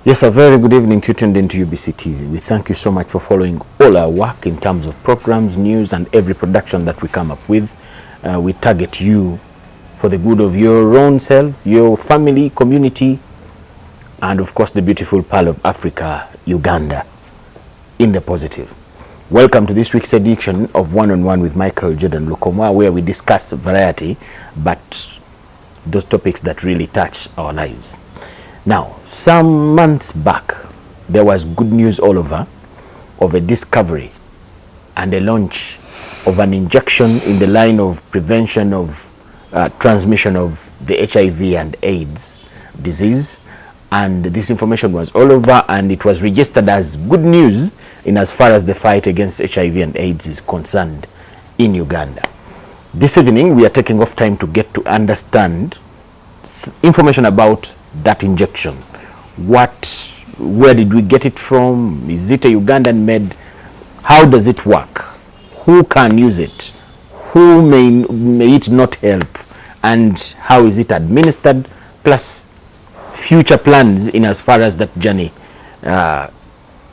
Yes, a very good evening to you tuned into UBC TV. We thank you so much for following all our work in terms of programs, news, and every production that we come up with. We target you for the good of your own self, your family, community, and of course the beautiful pearl of Africa, Uganda, in the positive. Welcome to this week's edition of One-on-One with Michael Jordan Lukomwa, where we discuss variety, but those topics that really touch our lives. Now, some months back, there was good news all over of a discovery and a launch of an injection in the line of prevention of transmission of the HIV and AIDS disease. And this information was all over, and it was registered as good news in as far as the fight against HIV and AIDS is concerned in Uganda. This evening, we are taking off time to get to understand information about that injection. Where did we get it from? Is it a Ugandan made? How does it work? Who can use it? Who may it not help? And how is it administered? Plus future plans in as far as that journey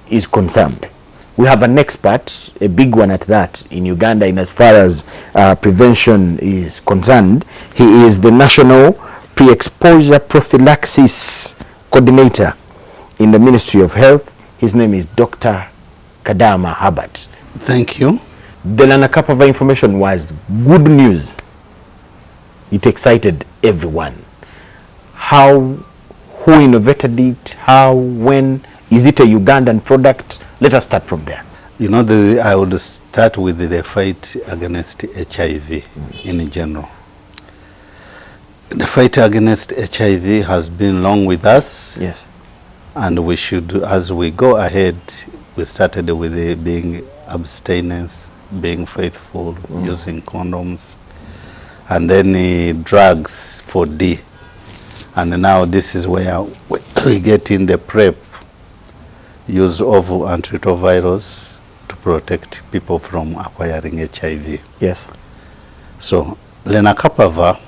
is concerned. We have an expert, a big one at that, in Uganda in as far as prevention is concerned. He is the National Pre-Exposure Prophylaxis Coordinator in the Ministry of Health. His name is Dr. Kadama Herbert. Thank you. The Lanakapava information was good news. It excited everyone. Who innovated it? How, when? Is it a Ugandan product? Let us start from there. You know, I would start with the fight against HIV in general. The fight against HIV has been long with us. Yes. And we should, as we go ahead, we started with being abstinence, being faithful, using condoms, and then drugs for D. And now this is where we get in the PrEP, use of antiretrovirals to protect people from acquiring HIV. Yes. So lenacapavir,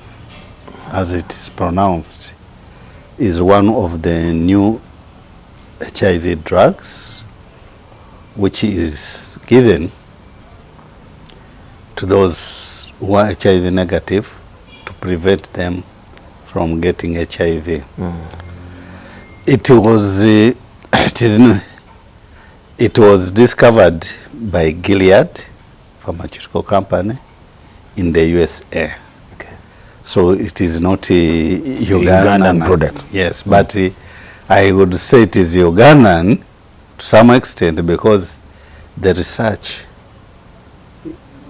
as it is pronounced, is one of the new HIV drugs which is given to those who are HIV negative to prevent them from getting HIV. It was discovered by Gilead pharmaceutical company in the USA. So it is not a Ugandan product. Yes, but I would say it is Ugandan to some extent because the research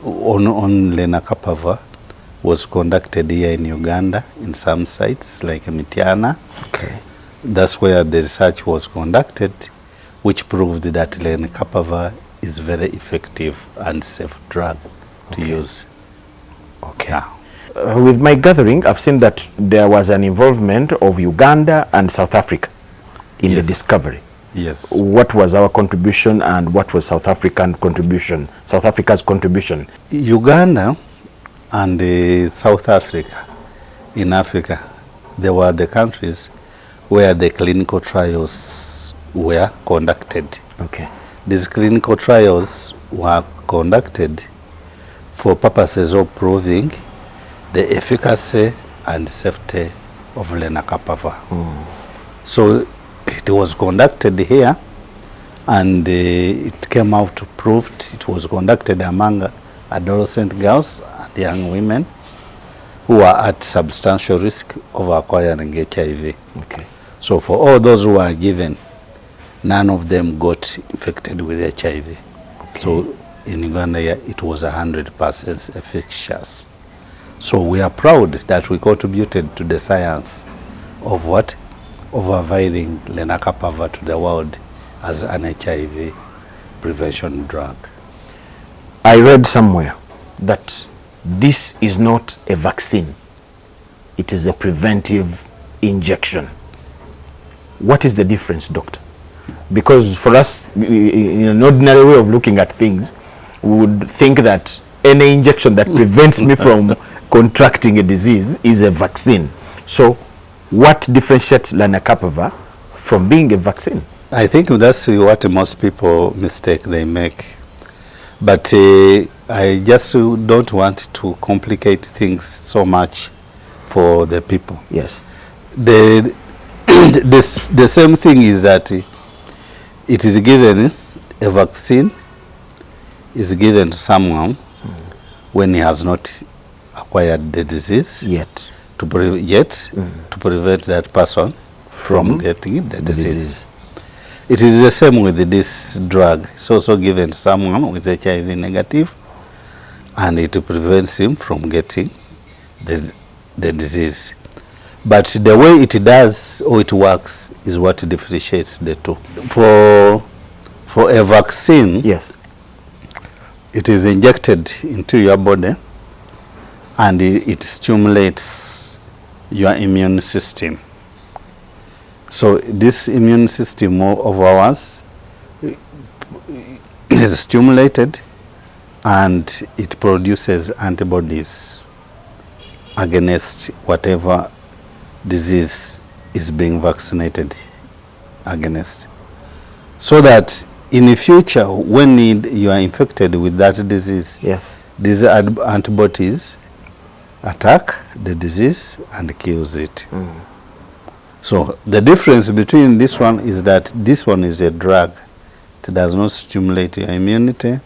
on lenacapavir was conducted here in Uganda in some sites like Mitiana. Okay. That's where the research was conducted, which proved that lenacapavir is very effective and safe drug to use. Okay. Yeah. With my gathering, I've seen that there was an involvement of Uganda and South Africa in the discovery. Yes. What was our contribution and what was South Africa's contribution? Uganda and South Africa, in Africa, they were the countries where the clinical trials were conducted. Okay. These clinical trials were conducted for purposes of proving the efficacy and safety of lenacapavir. So it was conducted here, and it came out proved it was conducted among adolescent girls and young women who are at substantial risk of acquiring HIV. Okay. So for all those who are given, none of them got infected with HIV. Okay. So in Uganda, it was 100% efficacious. So we are proud that we contributed to the science of what? Of availing lenacapavir to the world as an HIV prevention drug. I read somewhere that this is not a vaccine. It is a preventive injection. What is the difference, doctor? Because for us, in an ordinary way of looking at things, we would think that any injection that prevents me from contracting a disease is a vaccine. So what differentiates lenacapavir from being a vaccine. I think that's what most people they make. But I just don't want to complicate things so much for the people. Yes. The same thing is that it is given, a vaccine is given to someone when he has not acquired the disease Yet. to prevent that person from getting the disease. It is the same with this drug. It's also given to someone with HIV negative, and it prevents him from getting the disease. But the way it does or it works is what differentiates the two. For a vaccine, yes, it is injected into your body, and it stimulates your immune system. So this immune system of ours is stimulated, and it produces antibodies against whatever disease is being vaccinated against. So that in the future, when you are infected with that disease, yes, these antibodies attack the disease and kills it. So the difference between this one is that this one is a drug. It does not stimulate your immunity,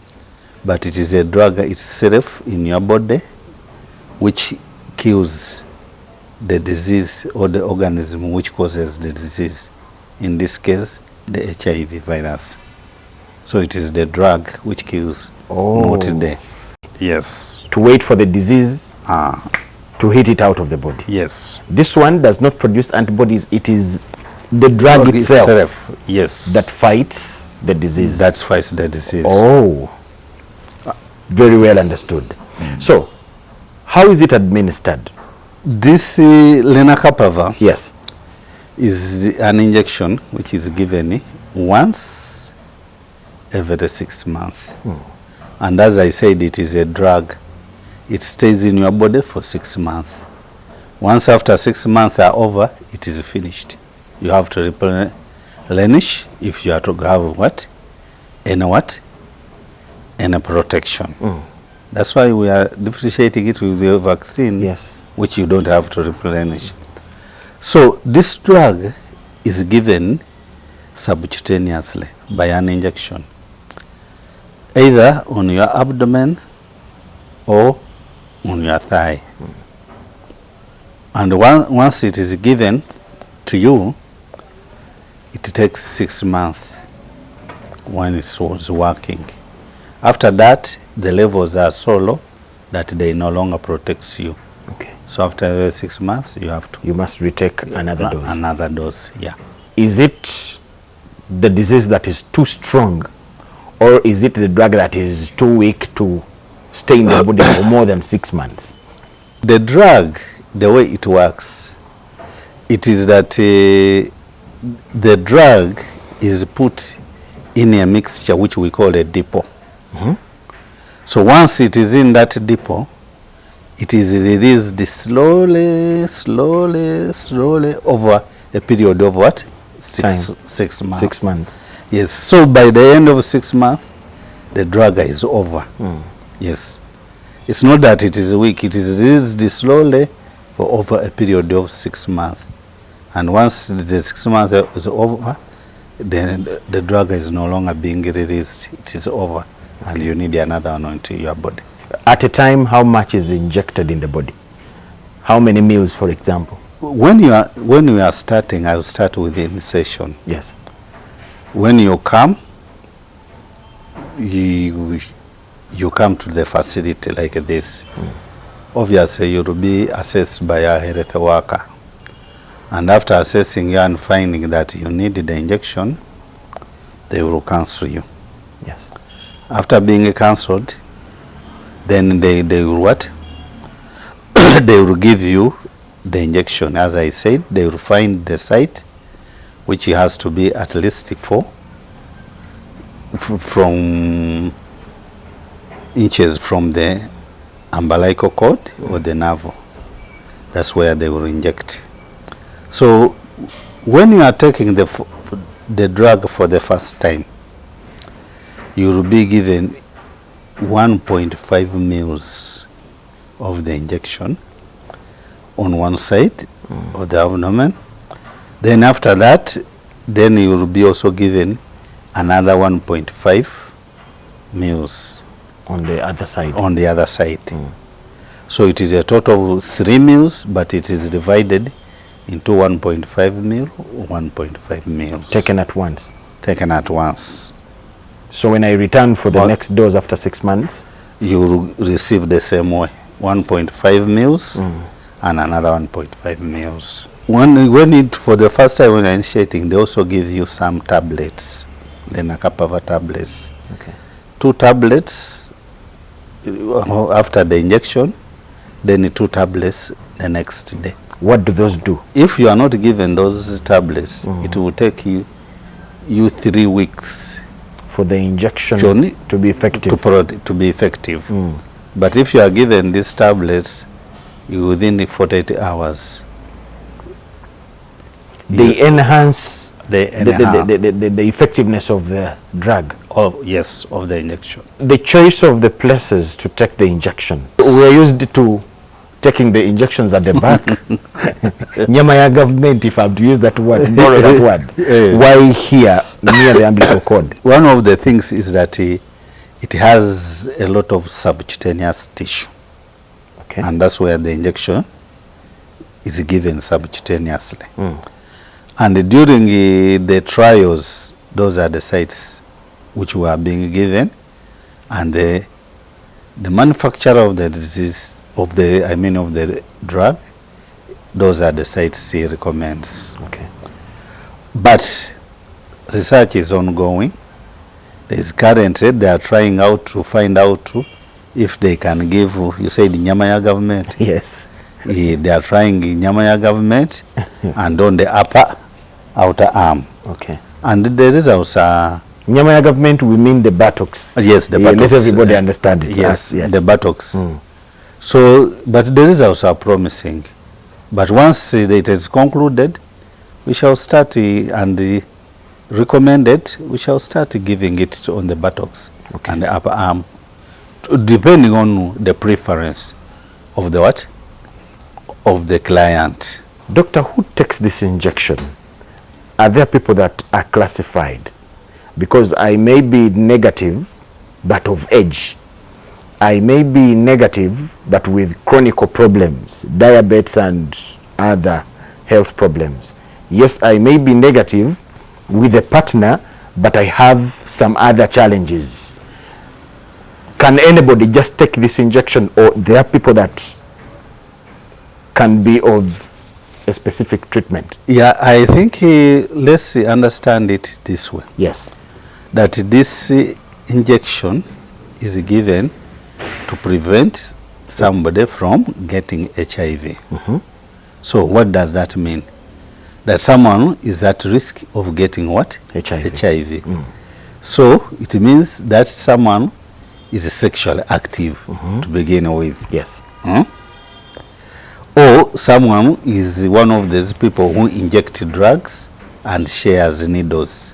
but it is a drug itself in your body which kills the disease or the organism which causes the disease. In this case, the HIV virus. So it is the drug which kills, not the. Yes. To wait for the disease to hit it out of the body. Yes. This one does not produce antibodies. It is the drug itself yes, that fights the disease. That fights the disease. Oh, very well understood. So, how is it administered? This lenacapavir, yes, is an injection which is given once every 6 months. And as I said, it is a drug. It stays in your body for 6 months. Once after 6 months are over, it is finished. You have to replenish if you are to have what? Any protection. That's why we are differentiating it with the vaccine, yes, which you don't have to replenish. So this drug is given subcutaneously by an injection, either on your abdomen or on your thigh. And once it is given to you, it takes 6 months when it was working. After that, the levels are so low that they no longer protect you. Okay. So after every 6 months, you must retake another dose. Another dose, yeah. Is it the disease that is too strong, or is it the drug that is too weak to stay in the body for more than 6 months? The drug, the way it works, it is that the drug is put in a mixture which we call a depot. So once it is in that depot, it is released slowly over a period of what? 6 months. 6 months. Yes. So by the end of 6 months, the drug is over. Yes. It's not that it is weak. It is released slowly for over a period of 6 months. And once the 6 months is over, then the drug is no longer being released. It is over. And you need another one into your body. At a time, how much is injected in the body? How many meals, for example? When you are starting, I will start with the initiation. Yes. When you come, you come to the facility like this. Obviously, you will be assessed by a health worker. And after assessing you and finding that you need the injection, they will counsel you. Yes. After being counseled, then they will what? They will give you the injection. As I said, they will find the site, which has to be at least 4 inches from the umbilical cord or the navel. That's where they will inject. So when you are taking the drug for the first time, you will be given 1.5 mils of the injection on one side of the abdomen. Then after that, then you will be also given another 1.5 mils on the other side. On the other side. So it is a total of 3 mils, but it is divided into 1.5 mil, 1.5 mils. Taken at once. Taken at once. So when I return for the next dose after 6 months, you will receive the same way, 1.5 mils and another 1.5 mils. When it, for the first time when you're initiating, they also give you some tablets, the Nakapava tablets. Okay. 2 tablets after the injection, then 2 tablets the next day. What do those do? If you are not given those tablets, it will take you 3 weeks for the injection to be effective. To be effective. But if you are given these tablets, within 48 hours, they enhance the effectiveness of the drug. Yes, of the injection. The choice of the places to take the injection. We are used to taking the injections at the back. Nyamaya government, if I have to use that word, borrow that word. Why here, near the umbilical cord? One of the things is that it has a lot of subcutaneous tissue. Okay. And that's where the injection is given subcutaneously. And during the trials, those are the sites which were being given, and the manufacturer of the disease, of the drug, those are the sites he recommends. Okay. But research is ongoing. There is currently, they are trying out to find out if they can give, you said Nyamaya government. Yes. They are trying Nyamaya government and on the outer arm. Okay. And the results are... Nyamaya government, we mean the buttocks. Yes, the buttocks. Let everybody understand it. Yes, the buttocks. So, but the results are promising. But once it is concluded, we shall start and recommend it, we shall start giving it on the buttocks and the upper arm, depending on the preference of the what? Of the client. Doctor, who takes this injection? Are there people that are classified? Because I may be negative, but of age. I may be negative, but with chronic problems, diabetes and other health problems. Yes, I may be negative with a partner, but I have some other challenges. Can anybody just take this injection, or there are people that can be of a specific treatment? Yeah, I think let's understand it this way. Yes. That this injection is given to prevent somebody from getting HIV. So what does that mean? That someone is at risk of getting what? HIV. So it means that someone is sexually active to begin with. Yes. Or someone is one of those people who inject drugs and shares needles.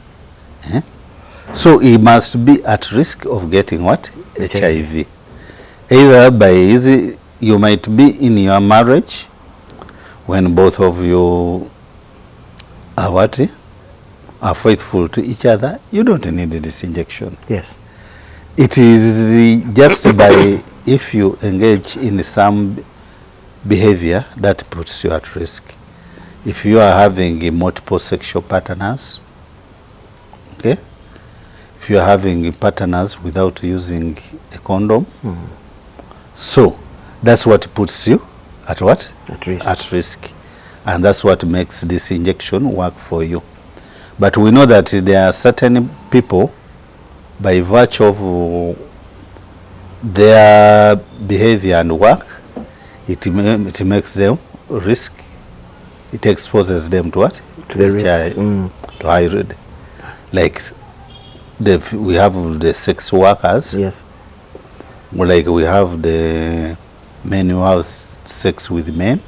So he must be at risk of getting what? HIV. Either by you might be in your marriage when both of you are what? Are faithful to each other. You don't need this injection. Yes. It is just by if you engage in some behavior that puts you at risk. If you are having multiple sexual partners, okay? If you are having partners without using a condom, so that's what puts you at what? At risk. At risk. And that's what makes this injection work for you. But we know that there are certain people, by virtue of their behavior and work, it makes them risk. It exposes them to what? To the risk. To high risk. Like we have the sex workers. Yes. Like we have the men who have sex with men.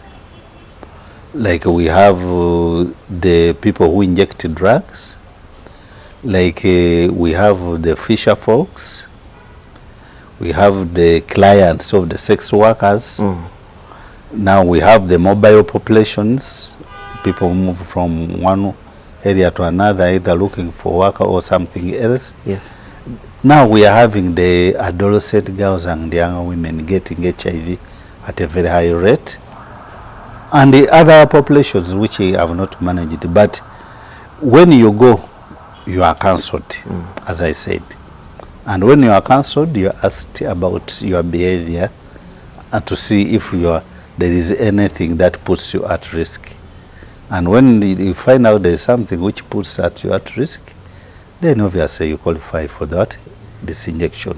Like we have the people who inject drugs, like we have the fisher folks, we have the clients of the sex workers. Now we have the mobile populations. People move from one area to another, either looking for work or something else. Yes. Now we are having the adolescent girls and young women getting HIV at a very high rate, and the other populations which have not managed. But when you go, you are cancelled, as I said. And when you are cancelled, you are asked about your behavior and to see if there is anything that puts you at risk. And when you find out there is something which puts you at risk, then obviously you qualify for this injection.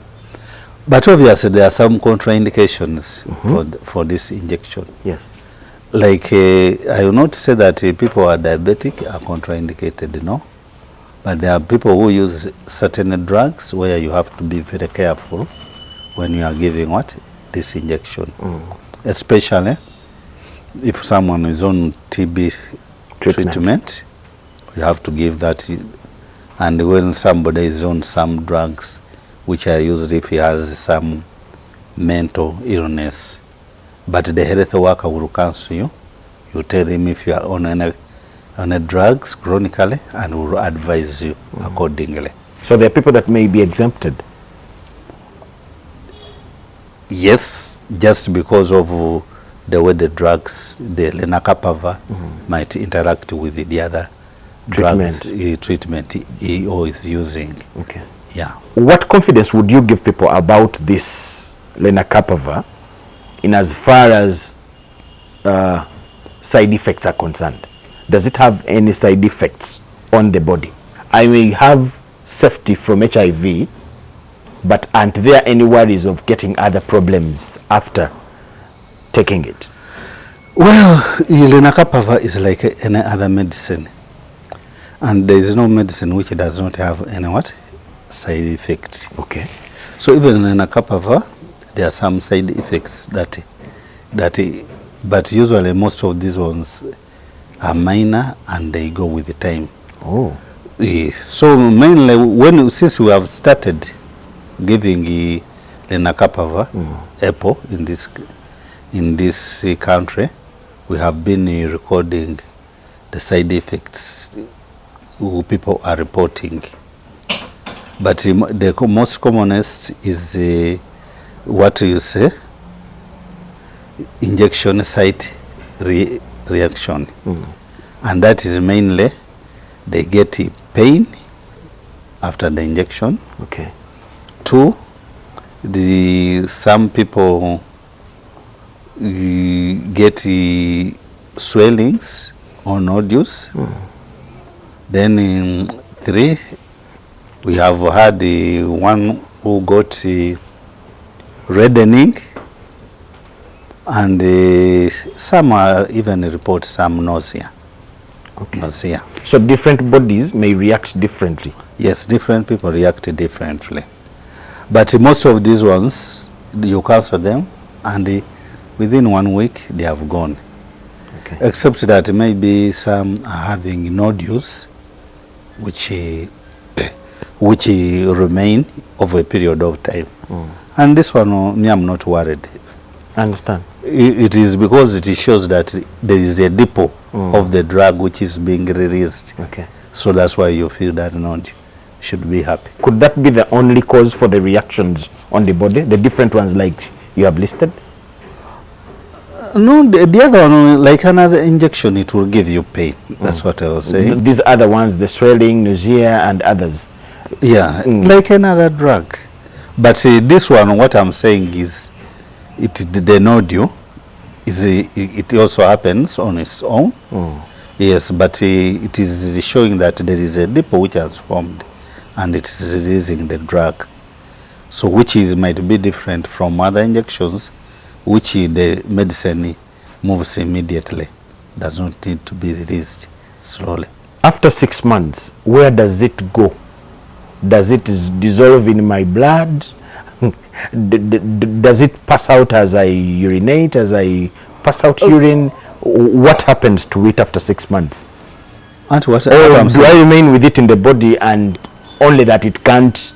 But obviously there are some contraindications for this injection. Yes. Like I will not say that people who are diabetic are contraindicated, no. But there are people who use certain drugs where you have to be very careful when you are giving this injection. Especially if someone is on TB treatment, you have to give that. And when somebody is on some drugs which are used if he has some mental illness, but the health worker will counsel you. You tell him if you are on any drugs chronically, and will advise you accordingly. So there are people that may be exempted. Yes, just because of the way the drugs, the lenacapavir, might interact with the other drugs treatment he is using. Okay. Yeah. What confidence would you give people about this lenacapavir in as far as side effects are concerned? Does it have any side effects on the body? I may have safety from HIV, but aren't there any worries of getting other problems after taking it? Well, lenacapavir is like any other medicine, and there is no medicine which does not have any side effects. Okay. So even lenacapavir, there are some side effects but usually most of these ones are minor and they go with the time. Oh. So mainly since we have started giving lenacapavir, EPO in this country, we have been recording the side effects who people are reporting. But the most commonest is what you say, injection site reaction. And that is mainly they get pain after the injection. Okay. 2, some people get swellings or nodules. Then 3, we have had one who got reddening, and some even report some nausea. Okay. Nausea. So different bodies may react differently. Yes, different people react differently. But most of these ones, you cancel them, and within 1 week they have gone. Okay. Except that maybe some are having nodules, which remain over a period of time. And this one, me, I'm not worried. I understand. It is because it shows that there is a depot of the drug which is being released. Okay. So that's why you feel that node. Should be happy. Could that be the only cause for the reactions on the body, the different ones like you have listed? No, the other one, like another injection, it will give you pain. That's what I was saying. These other ones, the swelling, nausea, and others. Yeah, like another drug. But this one, what I'm saying is, the nodule it also happens on its own. Yes, but it is showing that there is a depot which has formed, and it is releasing the drug. So which might be different from other injections, which the medicine moves immediately, does not need to be released slowly. After 6 months, where does it go? Does it dissolve in my blood? Does it pass out as I urinate, as I pass out urine? what happens to it after 6 months? And what Or I'm do I saying, remain with it in the body and only that it can't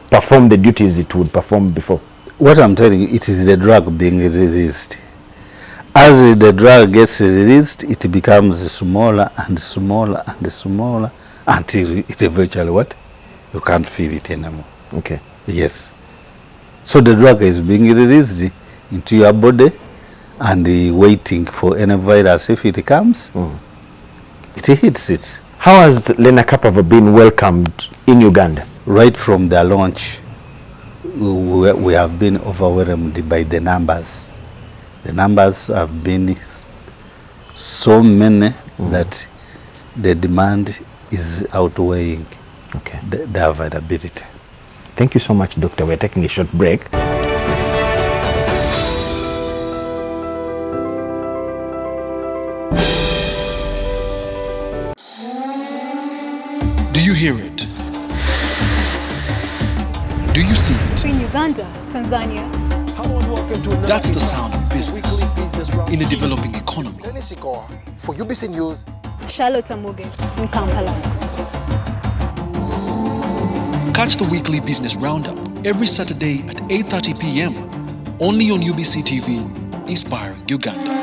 perform the duties it would perform before? what I'm telling you, it is the drug being released. As the drug gets released, it becomes smaller and smaller and smaller until it eventually what? You can't feel it anymore. Okay. Yes. So the drug is being released into your body and waiting for any virus. If it comes, it hits it. How has lenacapavir been welcomed in Uganda? Right from their launch, we have been overwhelmed by the numbers. The numbers have been so many that the demand is outweighing the availability. Thank you so much, Doctor. We're taking a short break. Do you hear it? Do you see it? In Uganda, Tanzania. That's the sound of business in a developing economy. For UBC News, Charlotte Amuge in Kampala. Catch the weekly business roundup every Saturday at 8:30 p.m. only on UBC TV, inspiring Uganda.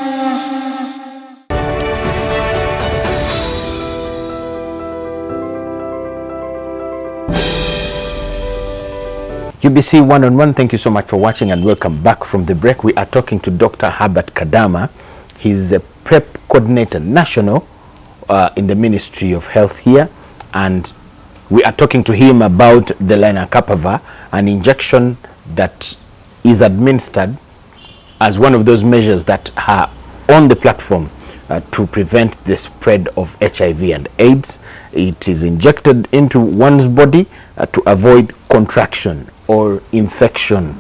UBC One-on-One, thank you so much for watching and welcome back from the break. We are talking to Dr. Herbert Kadama. He's a PrEP coordinator national in the Ministry of Health here, and we are talking to him about the lenacapavir, an injection that is administered as one of those measures that are on the platform to prevent the spread of HIV and AIDS. It is injected into one's body to avoid contraction or infection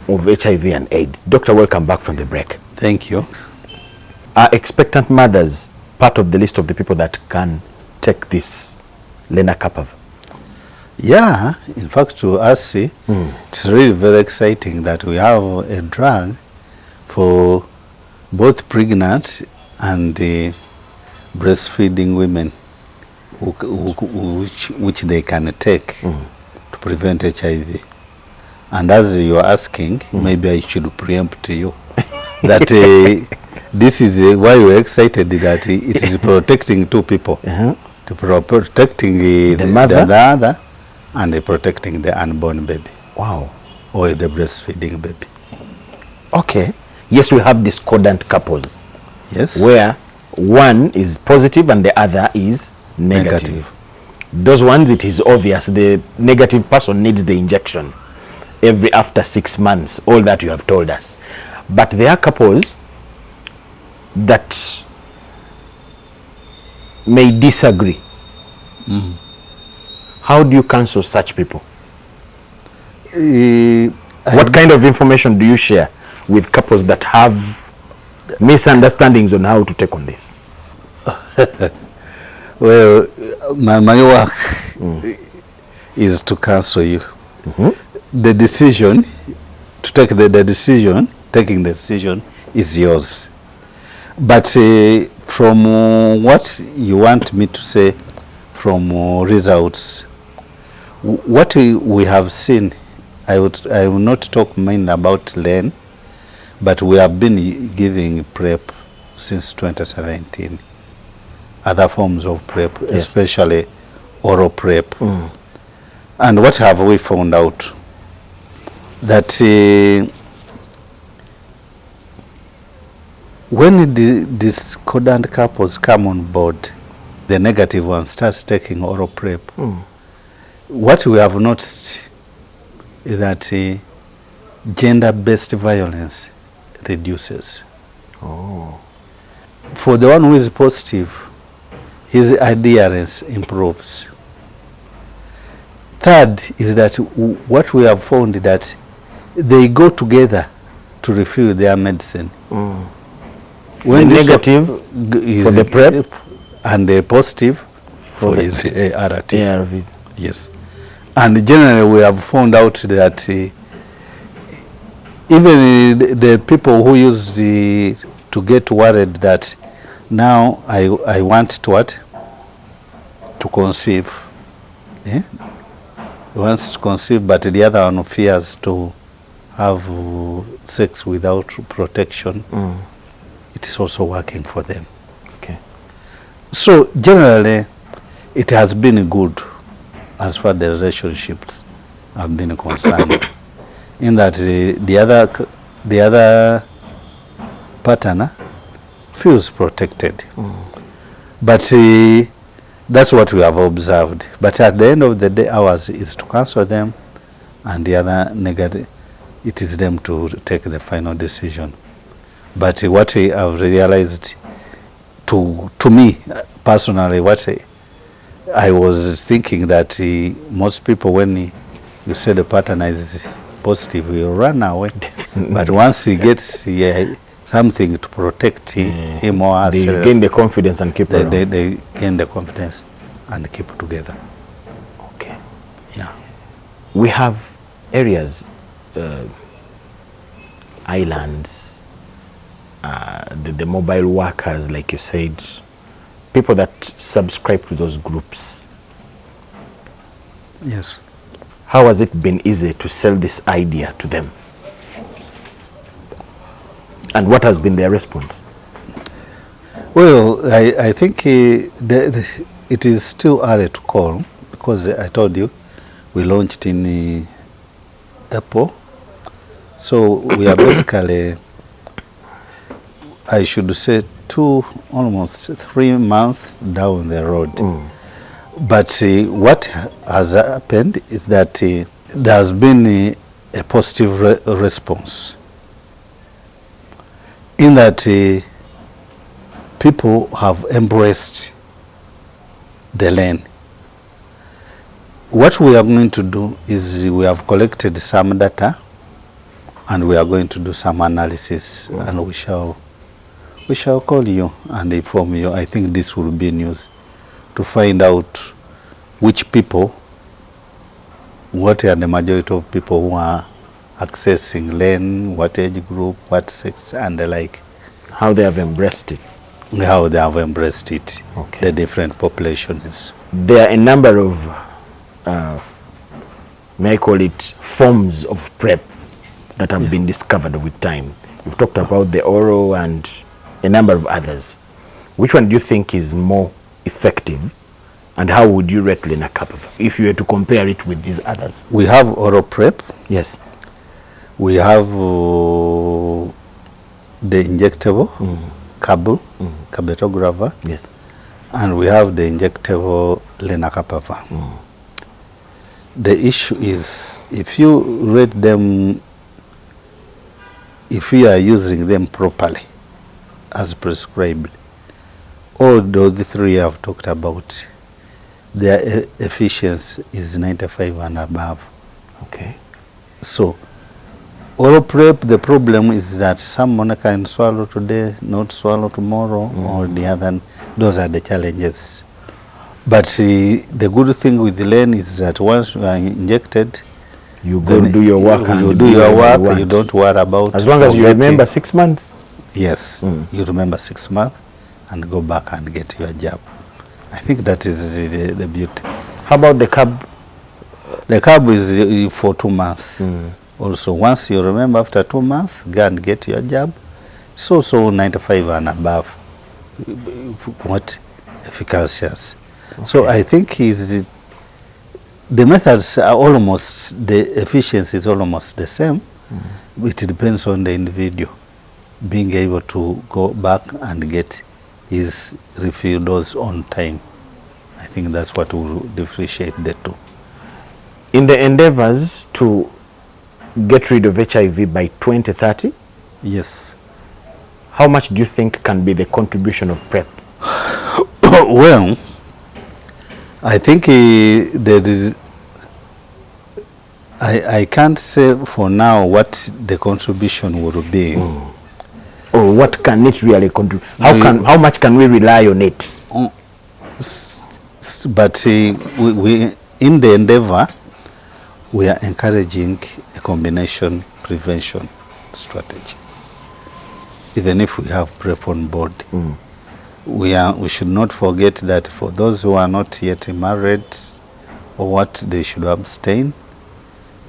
of HIV and AIDS. Doctor, welcome back from the break. Thank you. Are expectant mothers part of the list of the people that can take this lenacapavir? Yeah, in fact, to us, it's really very exciting that we have a drug for both pregnant and breastfeeding women which they can take to prevent HIV. And as you are asking, maybe I should preempt you that this is why we're excited that it is protecting two people, protecting the mother and protecting the unborn baby. Wow. Or the breastfeeding baby. Okay. Yes, we have discordant couples. Yes. Where one is positive and the other is negative. Those ones, it is obvious. The negative person needs the injection after 6 months, all that you have told us. But there are couples that may disagree. How do you counsel such people? What kind of information do you share with couples that have misunderstandings on how to take on this? Well, my work is to counsel you. The decision to take taking the decision is yours. But from what you want me to say, from results, what we have seen, I will not talk mainly about LEN, but we have been giving PrEP since 2017. Other forms of PrEP, yes, especially oral PrEP. And what have we found out? That when the discordant couples come on board, the negative one starts taking oral PrEP. What we have noticed is that gender-based violence reduces. For the one who is positive, his adherence improves. Third is that what we have found is that they go together to refill their medicine. When the negative for the PrEP and the positive for his ART. ARVs. Yes. And generally we have found out that even the people who use the to get worried that now I want to what? To conceive. Eh? He wants to conceive, but the other one fears to have sex without protection. It is also working for them. Okay. So generally, it has been good as far as the relationships have been concerned. In that the other partner feels protected. But that's what we have observed. But at the end of the day, ours is to cancel them, and the other negative, it is them to take the final decision. But what I have realized, to me personally, what I was thinking that most people, when you say the partner is positive, will run away. But once he gets something to protect him or herself, They gain the confidence and keep around. they gain the confidence and keep together. Okay. Yeah. We have areas, islands, the mobile workers, like you said, people that subscribe to those groups. Yes. How has it been easy to sell this idea to them? And what has been their response? Well, I think it is still early to call, because I told you we launched in April. So we are basically, I should say, almost 3 months down the road. But what has happened is that there has been a positive response, in that people have embraced the lane. What we are going to do is we have collected some data, and we are going to do some analysis, and we shall call you and inform you. I think this will be news, to find out which people, what are the majority of people who are accessing lane, what age group, what sex, and the like. How they have embraced it? How they have embraced it, Okay. the different populations. There are a number of, may I call it, forms of PrEP that have been discovered with time. You've talked about the oral and a number of others. Which one do you think is more effective, and how would you rate lenacapavir if you were to compare it with these others? We have oral PrEP, Yes. we have the injectable, cabotegravir, Yes. and we have the injectable lenacapavir. The issue is, if you rate them, if you are using them properly as prescribed, all the three I've talked about, their efficiency is 95 and above. Okay. So oral PrEP, the problem is that someone can swallow today, not swallow tomorrow, or the other. Those are the challenges. But the good thing with the lane is that once you are injected, You go do your work, and you do your whatever work, want. you don't worry about As long as you forgetting. remember 6 months. Yes, you remember 6 months and go back and get your jab. I think that is the beauty. How about the cab? The cab is for 2 months. Also, once you remember after 2 months, go and get your jab. It's also 95 and above. What efficacious. So I think the methods are almost, the efficiency is almost the same. It depends on the individual being able to go back and get his refill dose on time. I think that's what will differentiate the two. In the endeavors to get rid of HIV by 2030, Yes. how much do you think can be the contribution of PrEP? Well, I think there is, I can't say for now what the contribution will be. Or what can it really contribute? How much can we rely on it? But we in the endeavor, we are encouraging a combination prevention strategy. even if we have PrEP on board. We should not forget that for those who are not yet married or what, they should abstain,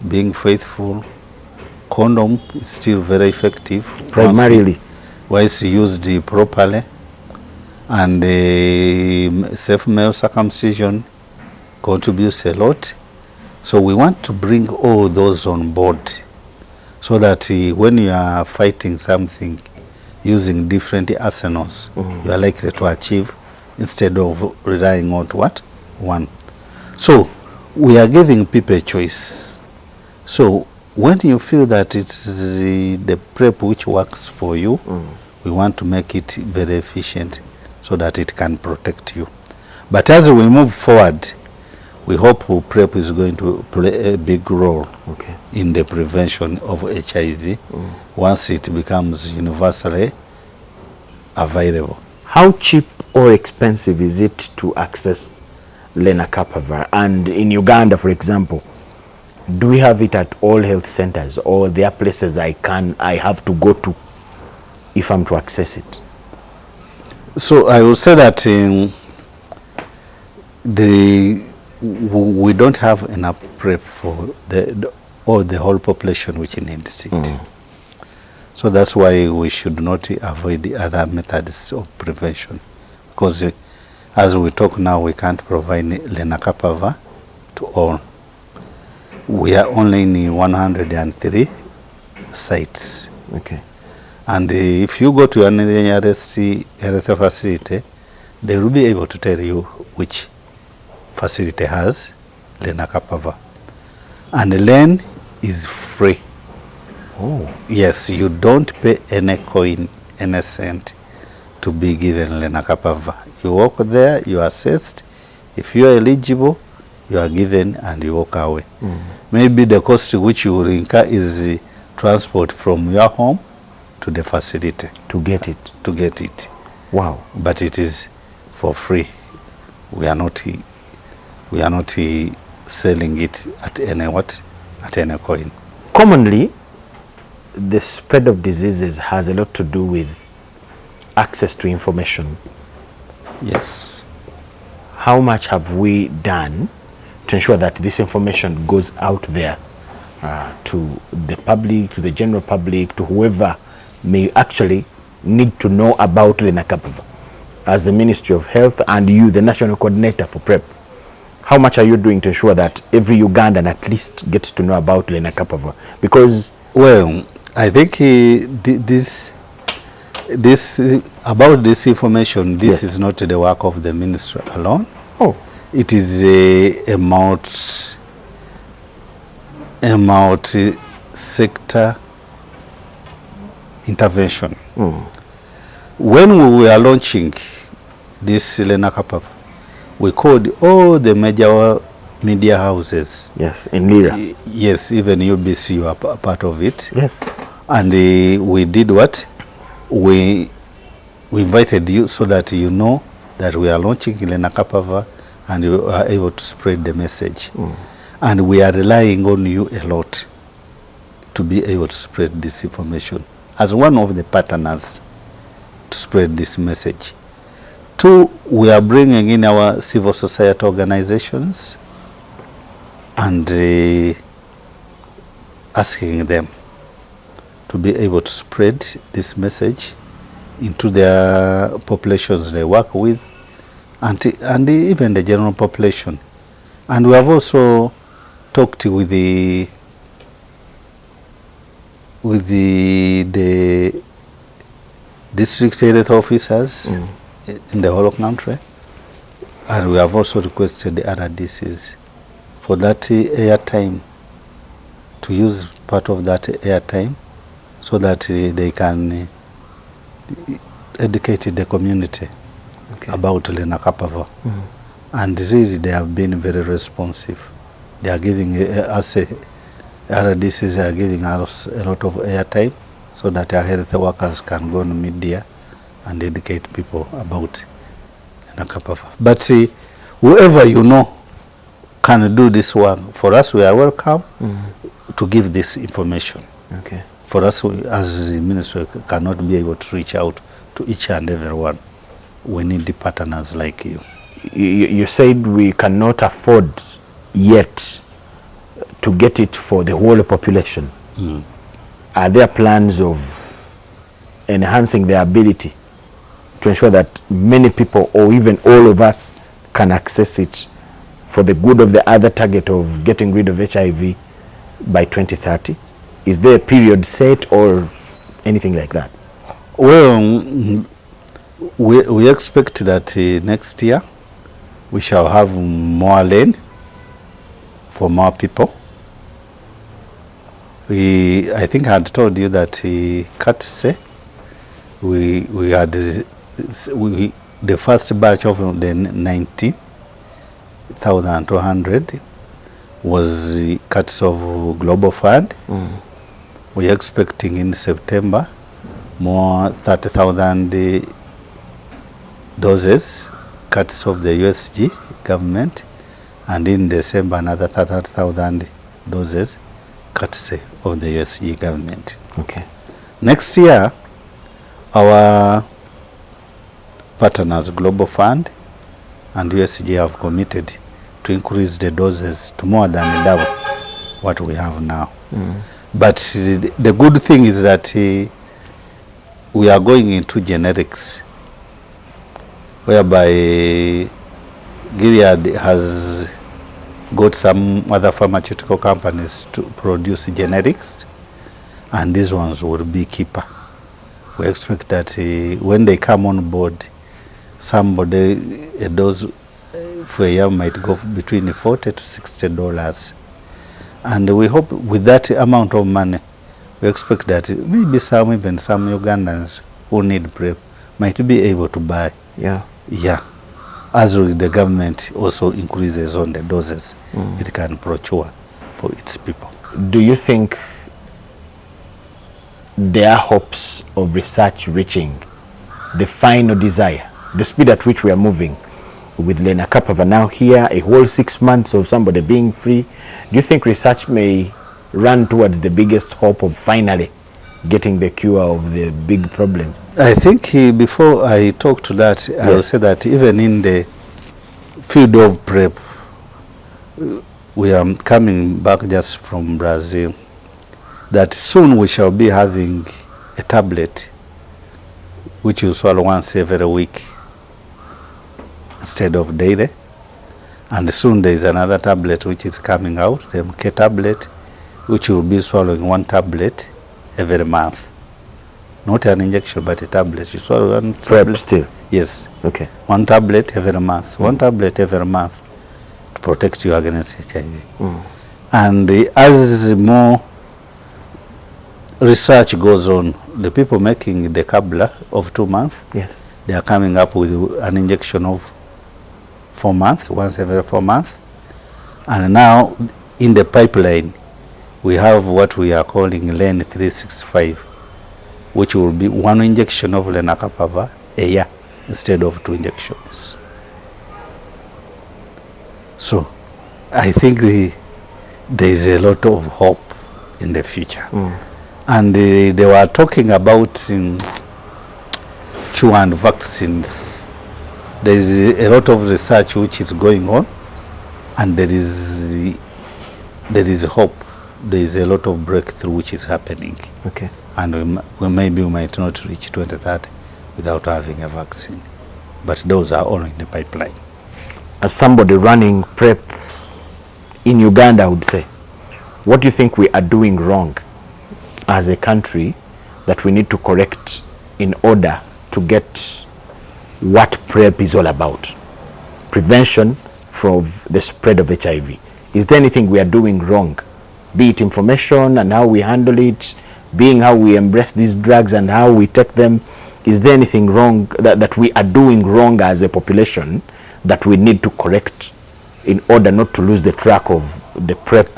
being faithful. Condom is still very effective. Primarily. Once used properly. And safe male circumcision contributes a lot. So we want to bring all those on board so that when you are fighting something using different arsenals, you are likely to achieve instead of relying on what? One. So we are giving people a choice. So when you feel that it's the PrEP which works for you, we want to make it very efficient so that it can protect you. But as we move forward, we hope PrEP is going to play a big role in the prevention of HIV once it becomes universally available. How cheap or expensive is it to access lenacapavir? And in Uganda, for example, do we have it at all health centers, or there are places I have to go to if I'm to access it? So I will say that we don't have enough PrEP for the whole population which needs it. So that's why we should not avoid the other methods of prevention, because as we talk now, we can't provide lenacapavir to all. We are only in 103 sites. And if you go to an nearest health facility, they will be able to tell you which facility has lenacapavir. And Len is free. Yes, you don't pay any coin, any cent to be given lenacapavir. You walk there, you are assessed. If you are eligible, you are given and you walk away. Maybe the cost which you will incur is the transport from your home to the facility to get it. Wow. But it is for free. We are not selling it at any coin. Commonly, the spread of diseases has a lot to do with access to information. Yes. How much have we done to ensure that this information goes out there to the public, to the general public, to whoever may actually need to know about lenacapavir? As the Ministry of Health and you, the National Coordinator for PrEP, how much are you doing to ensure that every Ugandan at least gets to know about lenacapavir? Because, well, I think about this information, this is not the work of the ministry alone. It is a multi-sector intervention. When we were launching this lenacapavir, we called all the major media houses. Yes, in Lira. Yes, even UBC, you are part of it. Yes. And we did what? We invited you so that you know that we are launching lenacapavir and you are able to spread the message. And we are relying on you a lot to be able to spread this information as one of the partners to spread this message. Two, we are bringing in our civil society organizations and asking them to be able to spread this message into their populations they work with, and even the general population. And we have also talked with the district health officers in the whole country, and we have also requested the other DCs for that airtime, to use part of that airtime so that they can educate the community about lenacapavir. And really they have been very responsive. They are giving us, other DCs are giving us a lot of airtime so that our health workers can go on media and educate people about lenacapavir. But whoever you know can do this work. For us, we are welcome to give this information for us as the ministry cannot be able to reach out to each and everyone. We need the partners like you. You said we cannot afford yet to get it for the whole population. Are there plans of enhancing their ability to ensure that many people or even all of us can access it for the good of the other target of getting rid of HIV by 2030? Is there a period set or anything like that? Well, we expect that next year we shall have more lane for more people. I think I had told you that Katse, we had the first batch of the 19,200 was the cuts of Global Fund. We're expecting in September more 30,000 doses cuts of the USG government, and in December another 30,000 doses cuts of the USG government. Okay. Next year, our partners, Global Fund and USG, have committed to increase the doses to more than double what we have now. But the good thing is that we are going into generics, whereby Gilead has got some other pharmaceutical companies to produce generics, and these ones will be cheaper. We expect that when they come on board, somebody, a dose for a year might go between $40 to $60. And we hope with that amount of money, we expect that maybe even some Ugandans who need PrEP might be able to buy. Yeah. Yeah. As the government also increases on the doses, it can procure for its people. Do you think there are hopes of research reaching the final desire, the speed at which we are moving, with Lenacapava now here, a whole 6 months of somebody being free? Do you think research may run towards the biggest hope of finally getting the cure of the big problem? I think before I talk to that, yes, I'll say that even in the field of PrEP, we are coming back just from Brazil, that soon we shall be having a tablet which you swallow once every week instead of daily. And soon there is another tablet which is coming out, the MK tablet, which will be swallowing one tablet every month. Not an injection, but a tablet. You swallow one tablet. Still? Yes. Okay. One tablet every month. One tablet every month to protect you against HIV. And as more research goes on, the people making the Kabla of 2 months, yes, they are coming up with an injection of 4 months, once every 4 months. And now in the pipeline, we have what we are calling LEN 365, which will be 1 injection of Lenacapava a year instead of 2 injections. So I think there is a lot of hope in the future. And they were talking about cure and vaccines. There is a lot of research which is going on, and there is hope. There is a lot of breakthrough which is happening. Okay. And we might not reach 2030 without having a vaccine. But those are all in the pipeline. As somebody running PrEP in Uganda, I would say, what do you think we are doing wrong as a country that we need to correct in order to get what PrEP is all about? Prevention from the spread of HIV. Is there anything we are doing wrong? Be it information and how we handle it, being how we embrace these drugs and how we take them. Is there anything wrong that we are doing wrong as a population that we need to correct in order not to lose the track of the PrEP?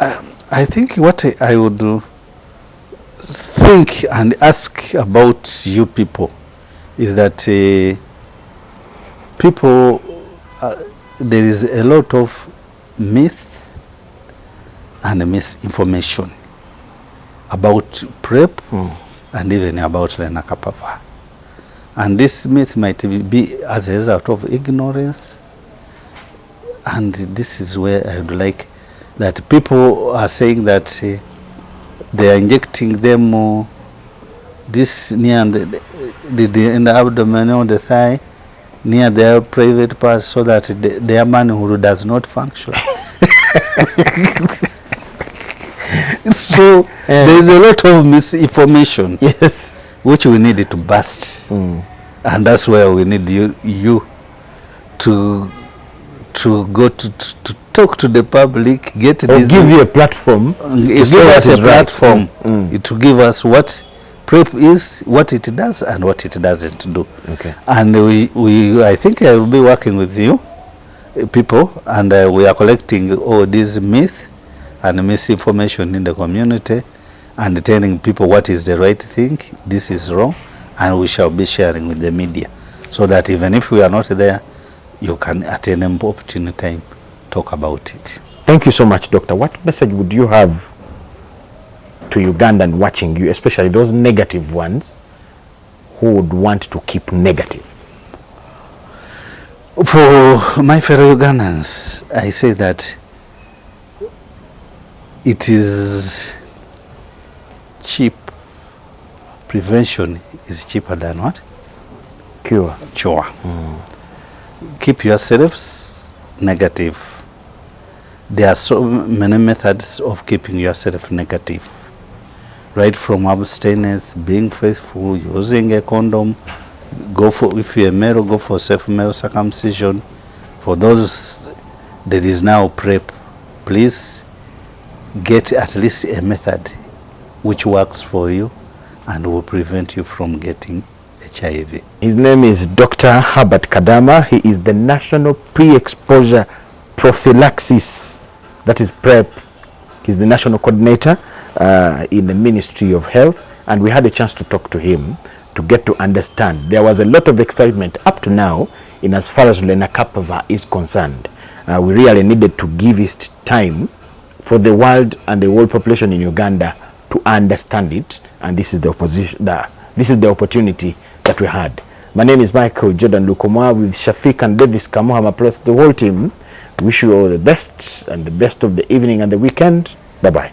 I think what I would do, think and ask about you people, is that people, there is a lot of myth and misinformation about PrEP and even about lenacapavir. And this myth might be as a result of ignorance. And this is where I would like that people are saying that they are injecting them this near the in the abdomen or the thigh, near their private parts, so that their manhood does not function. So there is a lot of misinformation, Yes. which we need to bust, and that's where we need you to go to talk to the public, get Or this, give you a platform. give us a platform to give us what PrEP is, what it does, and what it doesn't do. Okay. And I think I will be working with you people, and we are collecting all these myths and misinformation in the community, and telling people what is the right thing, this is wrong, and we shall be sharing with the media, so that even if we are not there, you can at any opportune time talk about it. Thank you so much, Doctor. What message would you have to Ugandan watching you, especially those negative ones who would want to keep negative? For my fellow Ugandans, I say that it is cheap. Prevention is cheaper than what? Cure. Cure. Keep yourselves negative. There are so many methods of keeping yourself negative. Right from abstinence, being faithful, using a condom, go for, if you're a male, go for safe male circumcision. For those that is now PrEP, please get at least a method which works for you and will prevent you from getting HIV. His name is Dr. Herbert Kadama. He is the National Pre-Exposure Prophylaxis, that is PrEP. He's the national coordinator in the Ministry of Health, and we had a chance to talk to him to get to understand. There was a lot of excitement up to now in as far as lenacapavir is concerned. We really needed to give it time for the world and the world population in Uganda to understand it, and this is the opportunity that we had. My name is Michael Jordan Lukomwa with Shafiq and Davis Kamuhama plus the whole team. Wish you all the best and the best of the evening and the weekend. Bye-bye.